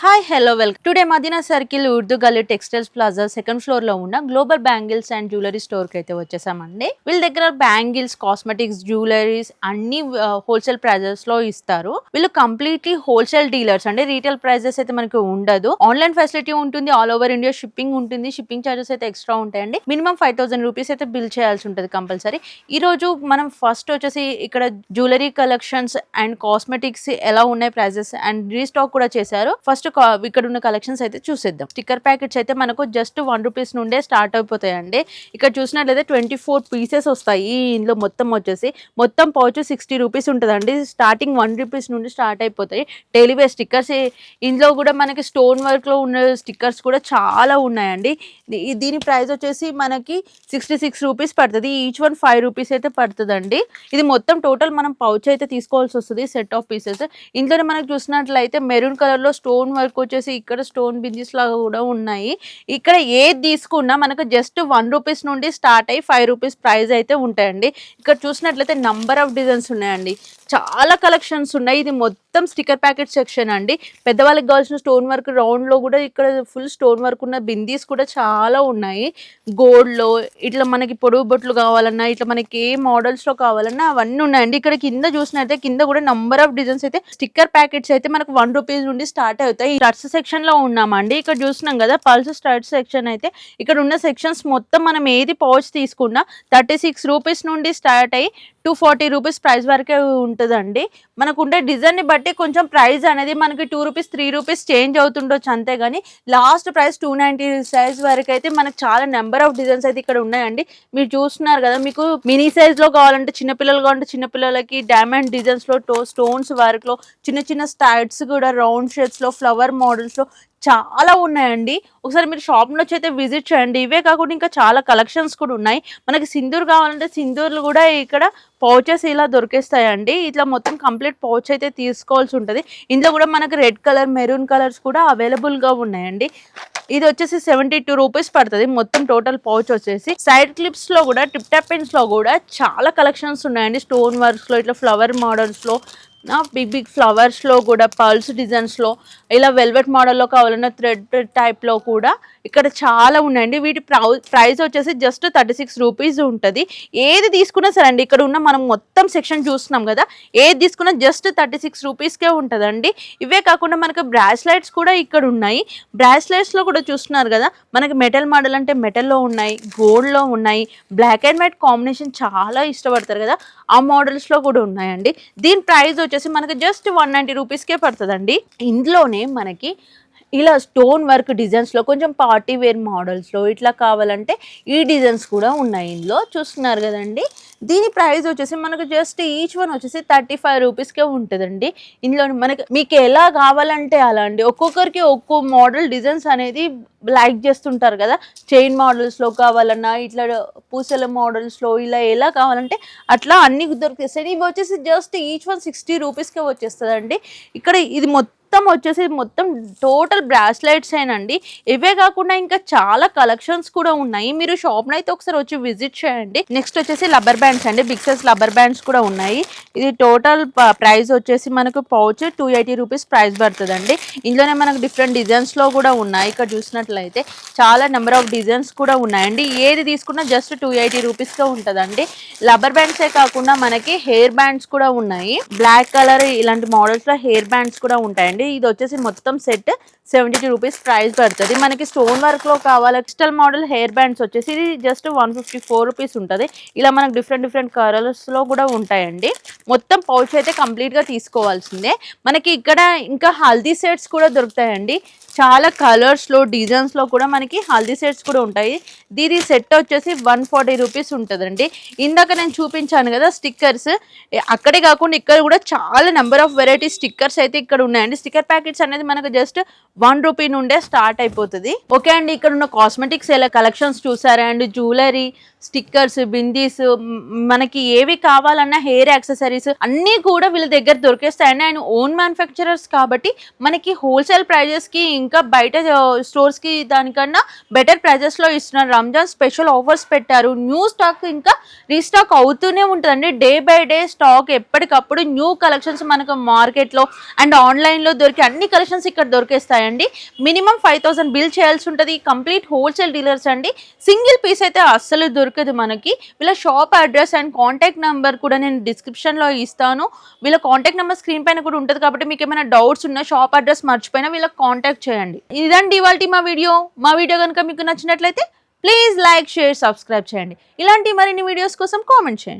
Hi hello welcome today Madina circle Urdu Gali textiles plaza second floor లో ఉన్న global bangles and jewellery store కి అయితే వచ్చేసామండి. వీళ్ళ దగ్గర బ్యాంగిల్స్, కాస్మెటిక్స్, జ్యువెలరీస్ అన్ని హోల్సేల్ ప్రైజెస్ లో ఇస్తారు. వీళ్ళు కంప్లీట్లీ హోల్సేల్ డీలర్స్ అండి. రీటైల్ ప్రైజెస్ అయితే మనకి ఉండదు. ఆన్లైన్ ఫెసిలిటీ ఉంటుంది, ఆల్ ఓవర్ ఇండియా షిప్పింగ్ ఉంటుంది. షిప్పింగ్ చార్జెస్ అయితే ఎక్స్ట్రా ఉంటాయండి. మినిమం 5,000 రూపీస్ అయితే బిల్ చేయాల్సి ఉంటుంది కంపల్సరీ. ఈ రోజు మనం ఫస్ట్ వచ్చేసి ఇక్కడ జ్యువెలరీ కలెక్షన్స్ అండ్ కాస్మెటిక్స్ ఎలా ఉన్నాయి ప్రైజెస్ అండ్ రీస్టాక్ కూడా చేశారు. ఫస్ట్ ఇక్కడ ఉన్న కలెక్షన్స్ అయితే చూసేద్దాం. స్టిక్కర్ ప్యాకెట్స్ అయితే మనకు జస్ట్ 1 రూపీస్ నుండే స్టార్ట్ అయిపోతాయండి. ఇక్కడ చూసినట్లయితే 24 పీసెస్ వస్తాయి. ఇందులో మొత్తం పౌచ్ 60 రూపీస్ ఉంటుందండి. స్టార్టింగ్ 1 రూపీస్ నుండి స్టార్ట్ అయిపోతాయి. డైలీ వేర్ స్టిక్కర్స్ ఇందులో కూడా మనకి స్టోన్ వర్క్ లో ఉన్న స్టిక్కర్స్ కూడా చాలా ఉన్నాయండి. దీని ప్రైస్ వచ్చేసి మనకి 66 రూపీస్ పడుతుంది. ఈచ్ వన్ 5 రూపీస్ అయితే పడుతుందండి. ఇది మొత్తం టోటల్ మనం పౌచ్ అయితే తీసుకోవాల్సి వస్తుంది. సెట్ ఆఫ్ పీసెస్ ఇందులో మనకు చూసినట్లయితే మెరూన్ కలర్ లో స్టోన్ వర్క్ వచ్చేసి ఇక్కడ స్టోన్ బిందీస్ లాగా కూడా ఉన్నాయి. ఇక్కడ ఏది తీసుకున్నా మనకు జస్ట్ 1 రూపీస్ నుండి స్టార్ట్ అయ్యి 5 రూపీస్ ప్రైస్ అయితే ఉంటాయండి. ఇక్కడ చూసినట్లయితే నంబర్ ఆఫ్ డిజైన్స్ ఉన్నాయండి. చాలా కలెక్షన్స్ ఉన్నాయి. ఇది మొత్తం స్టిక్కర్ ప్యాకెట్ సెక్షన్ అండి. పెద్దవాళ్ళకి కావాల్సిన స్టోన్ వర్క్ రౌండ్ లో కూడా ఇక్కడ ఫుల్ స్టోన్ వర్క్ ఉన్న బిందీస్ కూడా చాలా ఉన్నాయి. గోల్డ్ లో ఇట్లా మనకి పొడుగు బొట్లు కావాలన్నా, ఇట్లా మనకి ఏ మోడల్స్ లో కావాలన్నా అవన్నీ ఉన్నాయండి. ఇక్కడ కింద చూసినట్లయితే కింద కూడా నంబర్ ఆఫ్ డిజైన్స్ అయితే స్టిక్కర్ ప్యాకెట్స్ అయితే మనకు 1 రూపీస్ నుండి స్టార్ట్ అవుతాయి. స్టడ్స్ సెక్షన్ లో ఉన్నామండి. ఇక్కడ చూస్తున్నాం కదా పల్స్ స్టడ్స్ సెక్షన్ అయితే ఇక్కడ ఉన్న సెక్షన్స్ మొత్తం మనం ఏది పౌచ్ తీసుకున్నా 36 రూపీస్ నుండి స్టార్ట్ అయ్యి 240 రూపీస్ ప్రైస్ వరకే ఉంటుందండి. మనకు ఉండే డిజైన్ ని బట్టి కొంచెం ప్రైస్ అనేది మనకి 2 రూపీస్ 3 రూపీస్ చేంజ్ అవుతుండొచ్చు అంతేగాని లాస్ట్ ప్రైస్ 290 సైజ్ వరకు అయితే మనకు చాలా నెంబర్ ఆఫ్ డిజైన్స్ అయితే ఇక్కడ ఉన్నాయండి. మీరు చూస్తున్నారు కదా, మీకు మినీ సైజ్ లో కావాలంటే చిన్నపిల్లలు కావాలంటే చిన్నపిల్లలకి డైమండ్ డిజైన్స్ లో స్టోన్స్ వర్క్ లో చిన్న చిన్న స్టార్ట్స్ కూడా రౌండ్ షేప్స్ లో ఫ్లవర్ మోడల్స్ లో చాలా ఉన్నాయండి. ఒకసారి మీరు షాప్ నుంచి అయితే విజిట్ చేయండి. ఇవే కాకుండా ఇంకా చాలా కలెక్షన్స్ కూడా ఉన్నాయి. మనకి సింధూర్ కావాలంటే సింధూర్లు కూడా ఇక్కడ పౌచెస్ ఇలా దొరికేస్తాయండి. ఇట్లా మొత్తం కంప్లీట్ పౌచ్ అయితే తీసుకోవాల్సి ఉంటుంది. ఇందులో కూడా మనకి రెడ్ కలర్, మెరూన్ కలర్స్ కూడా అవైలబుల్గా ఉన్నాయండి. ఇది వచ్చేసి 72 రూపీస్ పడుతుంది. మొత్తం టోటల్ పౌచ్ వచ్చేసి సైడ్ క్లిప్స్ లో కూడా టిప్ టాప్ పెన్స్ లో కూడా చాలా కలెక్షన్స్ ఉన్నాయండి. స్టోన్ వర్క్స్ లో ఇట్లా ఫ్లవర్ మోడల్స్ లో బిగ్ బిగ్ ఫ్లవర్స్ లో కూడా పల్స్ డిజైన్స్ లో ఇలా వెల్వెట్ మోడల్లో కావాలన్నా థ్రెడ్ టైప్ లో కూడా ఇక్కడ చాలా ఉన్నాయండి. వీటి ప్రైస్ వచ్చేసి జస్ట్ 36 రూపీస్ ఉంటుంది. ఏది తీసుకున్నా సరే అండి, ఇక్కడ ఉన్న మనం మొత్తం సెక్షన్ చూస్తున్నాం కదా, ఏది తీసుకున్నా జస్ట్ 36 రూపీస్కే ఉంటుందండి. ఇవే కాకుండా మనకు బ్రాస్లెట్స్ కూడా ఇక్కడ ఉన్నాయి. బ్రాస్లెట్స్ లో కూడా చూస్తున్నారు కదా, మనకి మెటల్ మోడల్ అంటే మెటల్లో ఉన్నాయి, గోల్డ్ లో ఉన్నాయి, బ్లాక్ అండ్ వైట్ కాంబినేషన్ చాలా ఇష్టపడతారు కదా, ఆ మోడల్స్ లో కూడా ఉన్నాయండి. దీని ప్రైస్ వచ్చేసి మనకి జస్ట్ 190 రూపీస్కే పడుతుందండి. ఇందులోనే మనకి ఇలా స్టోన్ వర్క్ డిజైన్స్ లో కొంచెం పార్టీ వేర్ మోడల్స్ లో ఇట్లా కావాలంటే ఈ డిజైన్స్ కూడా ఉన్నాయి. ఇందులో చూస్తున్నారు కదండి. దీని ప్రైస్ వచ్చేసి మనకు జస్ట్ ఈచ్ వన్ వచ్చేసి 35 రూపీస్కే ఉంటుందండి. ఇందులో మనకి మీకు ఎలా కావాలంటే అలా అండి. ఒక్కొక్కరికి ఒక్కో మోడల్ డిజైన్స్ అనేది లైక్ చేస్తుంటారు కదా, చైన్ మోడల్స్లో కావాలన్నా ఇట్లా పూసల మోడల్స్లో ఇలా ఎలా కావాలంటే అట్లా అన్ని దొరికేస్తాయి. ఇవి వచ్చేసి జస్ట్ ఈచ్ వన్ 60 రూపీస్కే వచ్చేస్తుందండి. ఇక్కడ ఇది మొత్తం టోటల్ బ్రాస్లెట్స్ ఏనండి. ఇవే కాకుండా ఇంకా చాలా కలెక్షన్స్ కూడా ఉన్నాయి. మీరు షాప్ అయితే ఒకసారి వచ్చి విజిట్ చేయండి. నెక్స్ట్ వచ్చేసి రబ్బర్ బ్యాండ్స్ అండి. బిగ్ సైజ్ రబ్బర్ బ్యాండ్స్ కూడా ఉన్నాయి. ఇది టోటల్ ప్రైస్ వచ్చేసి మనకు పౌచ్ 280 రూపీస్ ప్రైస్ పడుతుందండి. ఇందులోనే మనకు డిఫరెంట్ డిజైన్స్ లో కూడా ఉన్నాయి. ఇక్కడ చూసినట్లయితే చాలా నెంబర్ ఆఫ్ డిజైన్స్ కూడా ఉన్నాయండి. ఏది తీసుకున్నా జస్ట్ 280 రూపీస్గా ఉంటుందండి. రబ్బర్ బ్యాండ్సే కాకుండా మనకి హెయిర్ బ్యాండ్స్ కూడా ఉన్నాయి. బ్లాక్ కలర్ ఇలాంటి మోడల్స్ లో హెయిర్ బ్యాండ్స్ కూడా ఉంటాయండి. ఇది వచ్చేసి మొత్తం సెట్ 72 రూపీస్ ప్రైస్ పడుతుంది. మనకి స్టోన్ వర్క్ లో కావాలి క్రిస్టల్ మోడల్ హెయిర్ బ్యాండ్స్ వచ్చేసి ఇది జస్ట్ 154 రూపీస్ ఉంటుంది. ఇలా మనకు డిఫరెంట్ కలర్స్ లో కూడా ఉంటాయండి. మొత్తం పౌచ్ అయితే కంప్లీట్ గా తీసుకోవాల్సిందే. మనకి ఇక్కడ ఇంకా హల్దీ సెట్స్ కూడా దొరుకుతాయండి. చాలా కలర్స్ లో డిజైన్స్ లో కూడా మనకి హల్దీ సెట్స్ కూడా ఉంటాయి. దీని సెట్ వచ్చేసి 140 రూపీస్ ఉంటుందండి. ఇందాక నేను చూపించాను కదా స్టిక్కర్స్, అక్కడే కాకుండా ఇక్కడ కూడా చాలా నెంబర్ ఆఫ్ వెరైటీ స్టిక్కర్స్ అయితే ఇక్కడ ఉన్నాయండి. స్టిక్కర్ ప్యాకెట్స్ అనేది మనకు జస్ట్ 1 రూపీ నుండే స్టార్ట్ అయిపోతుంది. ఓకే అండి, ఇక్కడ ఉన్న కాస్మెటిక్స్ ఎలా కలెక్షన్స్ చూసారా అండ్ జ్యువెలరీ స్టిక్కర్స్, బిందీస్, మనకి ఏవి కావాలన్నా హెయిర్ యాక్సెసరీస్ అన్నీ కూడా వీళ్ళ దగ్గర దొరికేస్తాయండి. అండ్ ఓన్ మ్యానుఫ్యాక్చరర్స్ కాబట్టి మనకి హోల్సేల్ ప్రైజెస్కి ఇంకా బయట స్టోర్స్కి దానికన్నా బెటర్ ప్రైజెస్లో ఇస్తున్నారు. రంజాన్ స్పెషల్ ఆఫర్స్ పెట్టారు. న్యూ స్టాక్ ఇంకా రీస్టాక్ అవుతూనే ఉంటుందండి. డే బై డే స్టాక్ ఎప్పటికప్పుడు న్యూ కలెక్షన్స్ మనకు మార్కెట్లో అండ్ ఆన్లైన్లో దొరికే అన్ని కలెక్షన్స్ ఇక్కడ దొరికేస్తాయండి. మినిమం 5,000 బిల్ చేయాల్సి ఉంటుంది. కంప్లీట్ హోల్సేల్ డీలర్స్ అండి. సింగిల్ పీస్ అయితే అస్సలు దొరకదు మనకి. వీళ్ళ shop address and contact number కూడా నేను డిస్క్రిప్షన్లో ఇస్తాను. వీళ్ళ కాంటాక్ట్ నెంబర్ స్క్రీన్ పైన కూడా ఉంటుంది కాబట్టి మీకు ఏమైనా డౌట్స్ ఉన్నా, షాప్ అడ్రస్ మర్చిపోయినా వీళ్ళకి కాంటాక్ట్ చేయండి. ఇదండి ఇవాళ మా వీడియో కనుక మీకు నచ్చినట్లయితే ప్లీజ్ లైక్, షేర్, సబ్స్క్రైబ్ చేయండి. ఇలాంటి మరిన్ని వీడియోస్ కోసం కామెంట్ చేయండి.